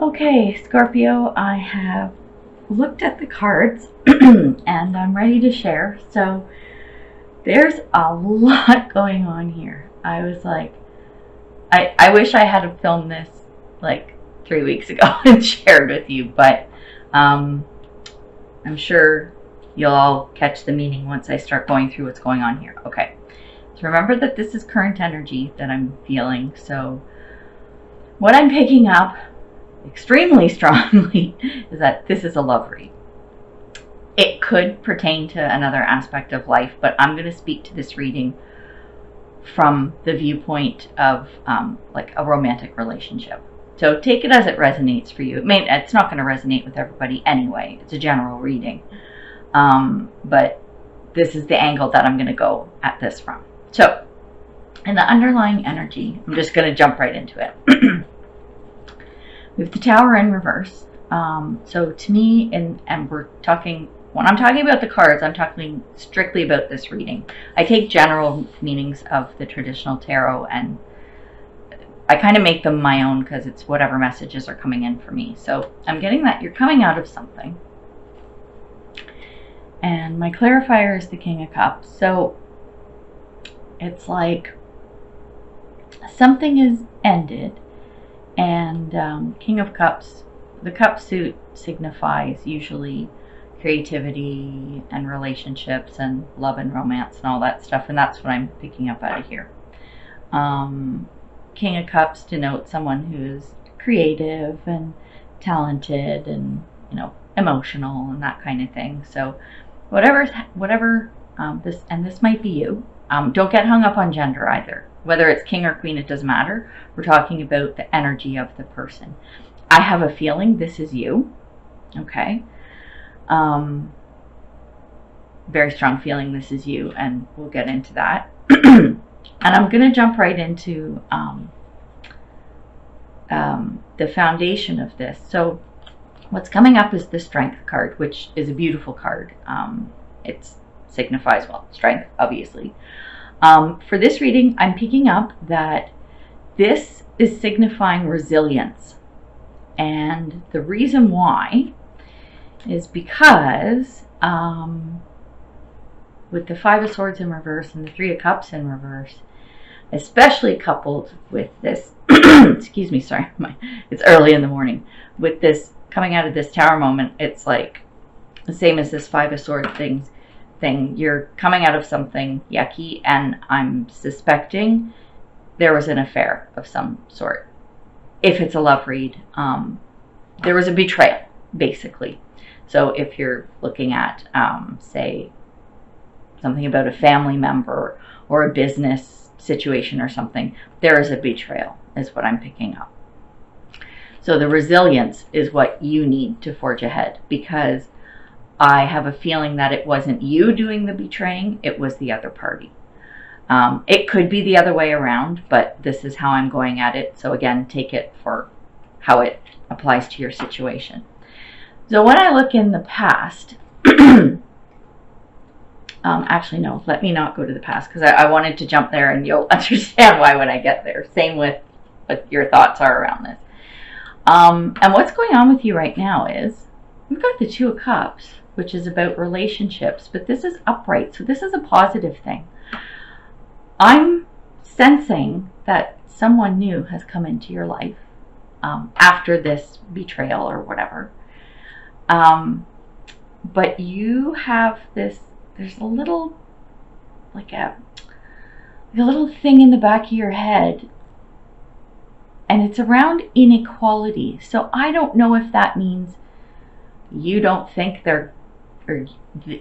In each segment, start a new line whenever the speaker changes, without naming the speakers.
Okay, Scorpio, I have looked at the cards and I'm ready to share. So there's a lot going on here. I was like, I wish I had filmed this like 3 weeks ago and shared with you, but I'm sure you'll all catch the meaning once I start going through what's going on here. Okay, so remember that this is current energy that I'm feeling. So what I'm picking up extremely strongly is that this is a love read. It could pertain to another aspect of life, but I'm going to speak to this reading from the viewpoint of like a romantic relationship. So take it as it resonates for you. It's not going to resonate with everybody anyway. It's a general reading. But this is the angle that I'm going to go at this from. So in the underlying energy, I'm just going to jump right into it. We have the Tower in reverse. So to me, and we're talking, when I'm talking about the cards, I'm talking strictly about this reading. I take general meanings of the traditional tarot and I kind of make them my own because it's whatever messages are coming in for me. So I'm getting that you're coming out of something. And my clarifier is the King of Cups. So it's like something is ended. And King of Cups, the cup suit signifies usually creativity and relationships and love and romance and all that stuff. And that's what I'm picking up out of here. King of Cups denotes someone who's creative and talented and, you know, emotional and that kind of thing. So whatever this might be you. Don't get hung up on gender either. Whether it's king or queen, it doesn't matter. We're talking about the energy of the person. I have a feeling this is you. Okay. Very strong feeling this is you, and we'll get into that. And I'm going to jump right into the foundation of this. So what's coming up is the Strength card, which is a beautiful card. It signifies, well, strength, obviously. For this reading, I'm picking up that this is signifying resilience. And the reason why is because with the Five of Swords in reverse and the Three of Cups in reverse, especially coupled with this, excuse me, sorry, it's early in the morning, with this coming out of this Tower moment, it's like the same as this Five of Swords thing. You're coming out of something yucky, and I'm suspecting there was an affair of some sort. If it's a love read, there was a betrayal, basically. So if you're looking at, say, something about a family member or a business situation or something, there is a betrayal, is what I'm picking up. So the resilience is what you need to forge ahead, because I have a feeling that it wasn't you doing the betraying, it was the other party. It could be the other way around, but this is how I'm going at it. So again, take it for how it applies to your situation. So when I look in the past, actually no, let me not go to the past, because I wanted to jump there and you'll understand why when I get there. Same with what your thoughts are around this. And what's going on with you right now is we've got the Two of Cups, which is about relationships, but this is upright, so this is a positive thing. I'm sensing that someone new has come into your life after this betrayal or whatever. But you have this, there's a little, like a little thing in the back of your head, and it's around inequality. So I don't know if that means you don't think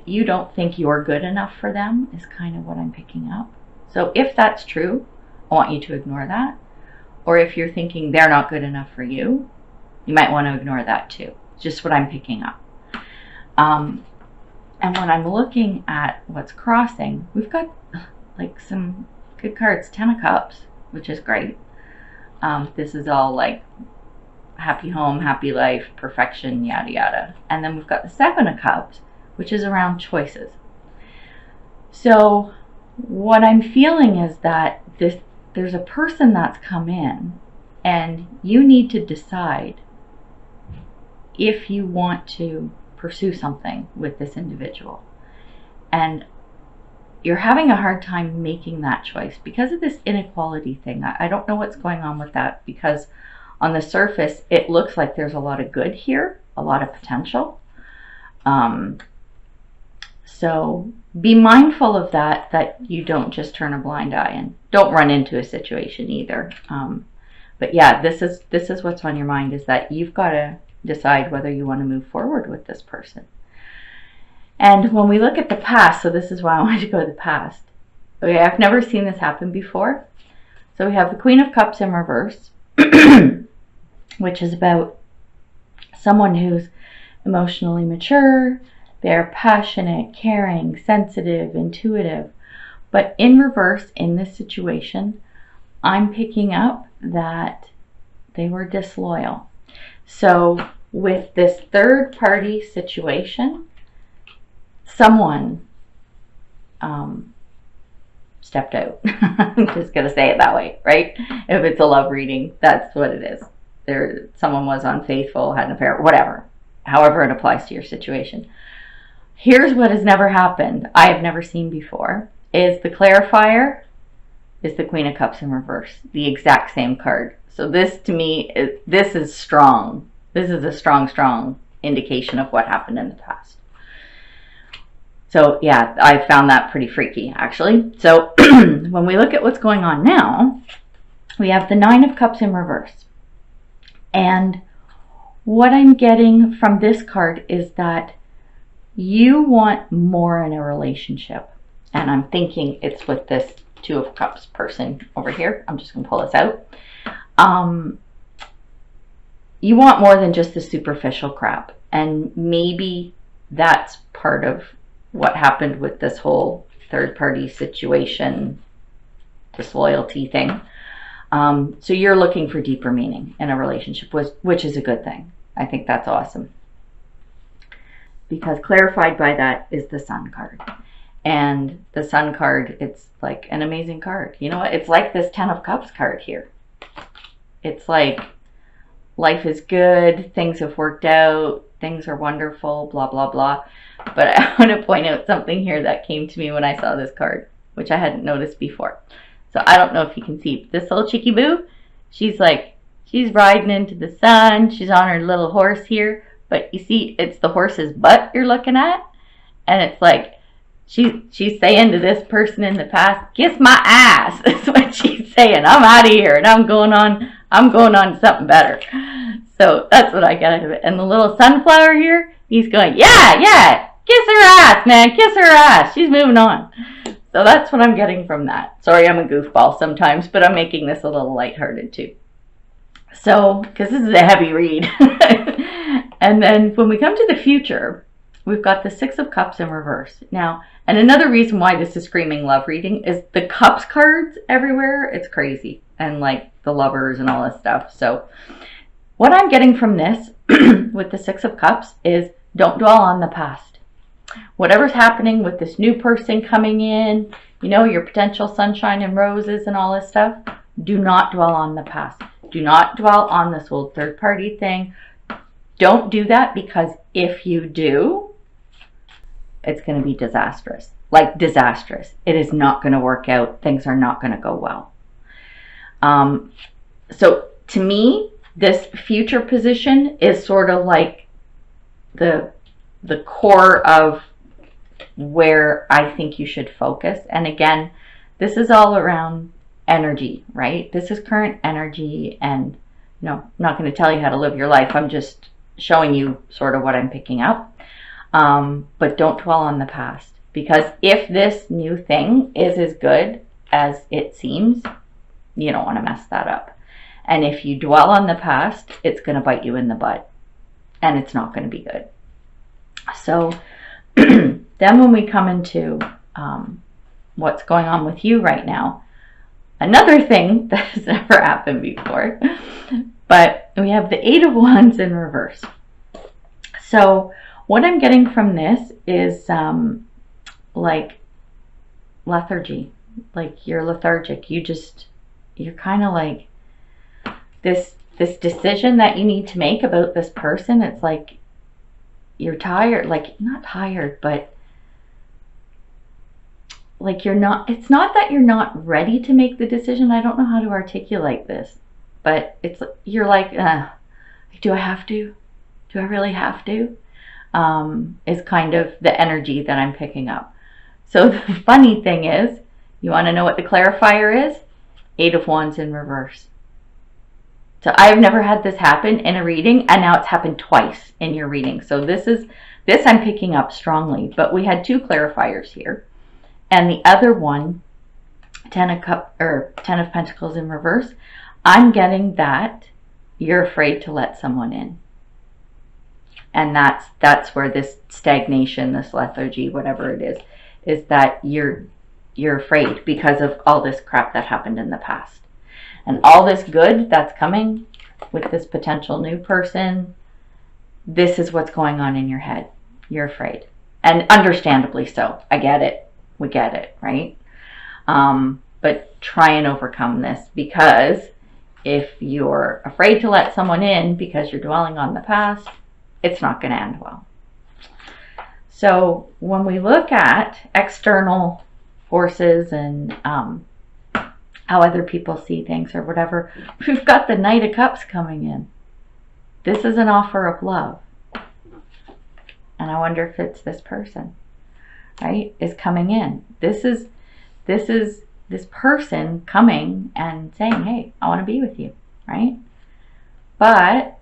you don't think you're good enough for them, is kind of what I'm picking up. So if that's true, I want you to ignore that. Or if you're thinking they're not good enough for you, you might want to ignore that too. Just what I'm picking up. And when I'm looking at what's crossing, we've got like some good cards. Ten of Cups, which is great. This is all like happy home, happy life, perfection, yada yada. And then we've got the Seven of Cups, which is around choices. So what I'm feeling is that there's a person that's come in, and you need to decide if you want to pursue something with this individual and you're having a hard time making that choice because of this inequality thing. I don't know what's going on with that, because on the surface it looks like there's a lot of good here, a lot of potential. So be mindful of that you don't just turn a blind eye, and don't run into a situation either. But yeah, this is what's on your mind, is that you've got to decide whether you want to move forward with this person. And when we look at the past, so this is why I wanted to go to the past. Okay, I've never seen this happen before. So we have the Queen of Cups in reverse, which is about someone who's emotionally mature, they're passionate, caring, sensitive, intuitive. But in reverse, in this situation, I'm picking up that they were disloyal. So with this third party situation, someone stepped out. I'm just going to say it that way, right? If it's a love reading, that's what it is. Someone was unfaithful, had an affair, whatever. However it applies to your situation. Here's what has never happened, I have never seen before, is the clarifier is the Queen of Cups in reverse. The exact same card. So this, to me, this is strong. This is a strong, strong indication of what happened in the past. So yeah, I found that pretty freaky, actually. So when we look at what's going on now, we have the Nine of Cups in reverse. And what I'm getting from this card is that you want more in a relationship. And I'm thinking it's with this Two of Cups person over here. I'm just going to pull this out. You want more than just the superficial crap. And maybe that's part of what happened with this whole third party situation, disloyalty thing. So you're looking for deeper meaning in a relationship, which is a good thing. I think that's awesome. Because clarified by that is the Sun card. And the Sun card, it's like an amazing card. You know what? It's like this Ten of Cups card here. It's like life is good, things have worked out, things are wonderful, blah, blah, blah. But I want to point out something here that came to me when I saw this card, which I hadn't noticed before. So I don't know if you can see this little chickie boo. She's riding into the sun. She's on her little horse here. But you see, it's the horse's butt you're looking at. And it's like, she's saying to this person in the past, kiss my ass. That's what she's saying. I'm out of here and I'm going on to something better. So that's what I get out of it. And the little sunflower here, he's going, yeah, kiss her ass, man, kiss her ass. She's moving on. So that's what I'm getting from that. Sorry, I'm a goofball sometimes, but I'm making this a little lighthearted too. So, because this is a heavy read. And then when we come to the future, we've got the Six of Cups in reverse. Now, and another reason why this is screaming love reading is the Cups cards everywhere. It's crazy. And like the lovers and all this stuff. So what I'm getting from this with the Six of Cups is don't dwell on the past. Whatever's happening with this new person coming in, you know, your potential sunshine and roses and all this stuff, do not dwell on the past. Do not dwell on this whole third party thing. Don't do that, because if you do, it's going to be disastrous. Like disastrous. It is not going to work out. Things are not going to go well. So to me, this future position is sort of like the core of where I think you should focus. And again, this is all around energy, right? This is current energy, and I'm not going to tell you how to live your life. I'm just showing you sort of what I'm picking up. But don't dwell on the past, because if this new thing is as good as it seems, you don't want to mess that up. And if you dwell on the past, it's going to bite you in the butt, and it's not going to be good. So then when we come into what's going on with you right now, another thing that has never happened before, but we have the Eight of Wands in reverse. So what I'm getting from this is like lethargy. Like you're lethargic. You're kind of like this this decision that you need to make about this person. It's like you're tired, like not tired, but like you're not, it's not that you're not ready to make the decision. I don't know how to articulate this, but it's, you're like, do I have to? Do I really have to? Is kind of the energy that I'm picking up. So the funny thing is, you want to know what the clarifier is? 8 of Wands in reverse. So I've never had this happen in a reading, and now it's happened twice in your reading. So this I'm picking up strongly, but we had 2 clarifiers here. And the other one, 10 of Pentacles in reverse, I'm getting that you're afraid to let someone in. And that's where this stagnation, this lethargy, whatever it is that you're afraid because of all this crap that happened in the past. And all this good that's coming with this potential new person, this is what's going on in your head. You're afraid. And understandably so. I get it. We get it, right? But try and overcome this, because if you're afraid to let someone in because you're dwelling on the past, it's not going to end well. So when we look at external forces and how other people see things or whatever, we've got the Knight of Cups coming in. This is an offer of love. And I wonder if it's this person, right, is coming in. This is this person coming and saying, hey, I want to be with you, right? But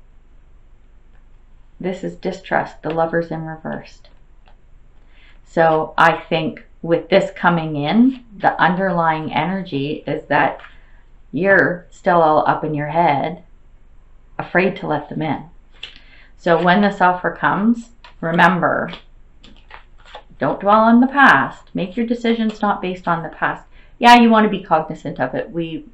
this is distrust. The Lover's in reversed. So I think with this coming in, the underlying energy is that you're still all up in your head, afraid to let them in. So when this offer comes, remember, don't dwell on the past. Make your decisions not based on the past. Yeah, you want to be cognizant of it. We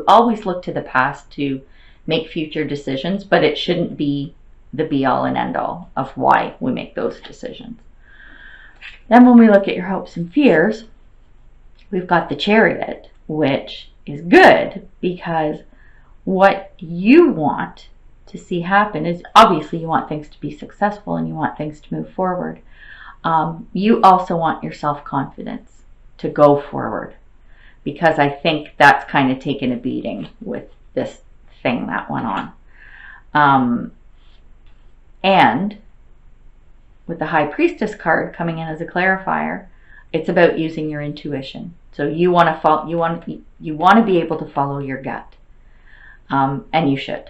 always look to the past to make future decisions, but it shouldn't be the be all and end all of why we make those decisions. Then when we look at your hopes and fears, we've got the Chariot, which is good because what you want to see happen is, obviously you want things to be successful and you want things to move forward. You also want your self-confidence to go forward, because I think that's kind of taken a beating with this thing that went on. And with the High Priestess card coming in as a clarifier, it's about using your intuition. So you want to be able to follow your gut, and you should,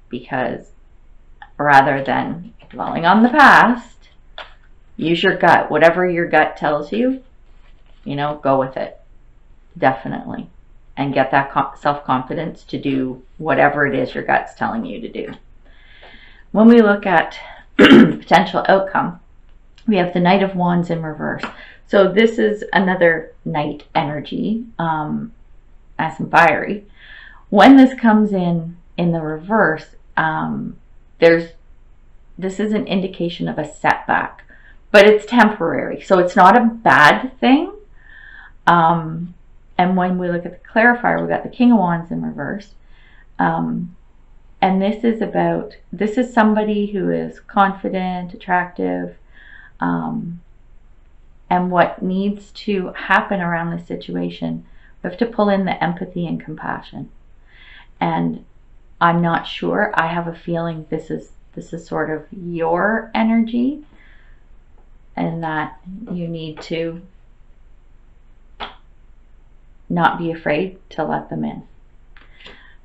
because rather than dwelling on the past, use your gut. Whatever your gut tells you, go with it, definitely, and get that self-confidence to do whatever it is your gut's telling you to do. When we look at potential outcome, we have the Knight of Wands in reverse. So this is another Knight energy, nice and fiery. When this comes in the reverse, this is an indication of a setback, but it's temporary, so it's not a bad thing. And when we look at the clarifier, we've got the King of Wands in reverse. And this is somebody who is confident, attractive, and what needs to happen around this situation, we have to pull in the empathy and compassion. And I'm not sure, I have a feeling this is sort of your energy, and that you need to not be afraid to let them in.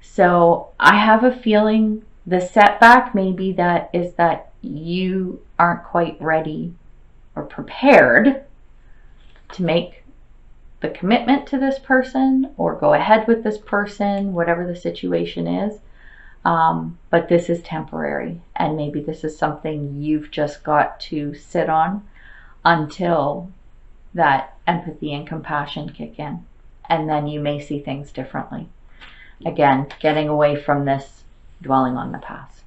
So I have a feeling the setback maybe that you aren't quite ready or prepared to make the commitment to this person or go ahead with this person, whatever the situation is. But this is temporary, and maybe this is something you've just got to sit on until that empathy and compassion kick in, and then you may see things differently. Again, getting away from this dwelling on the past.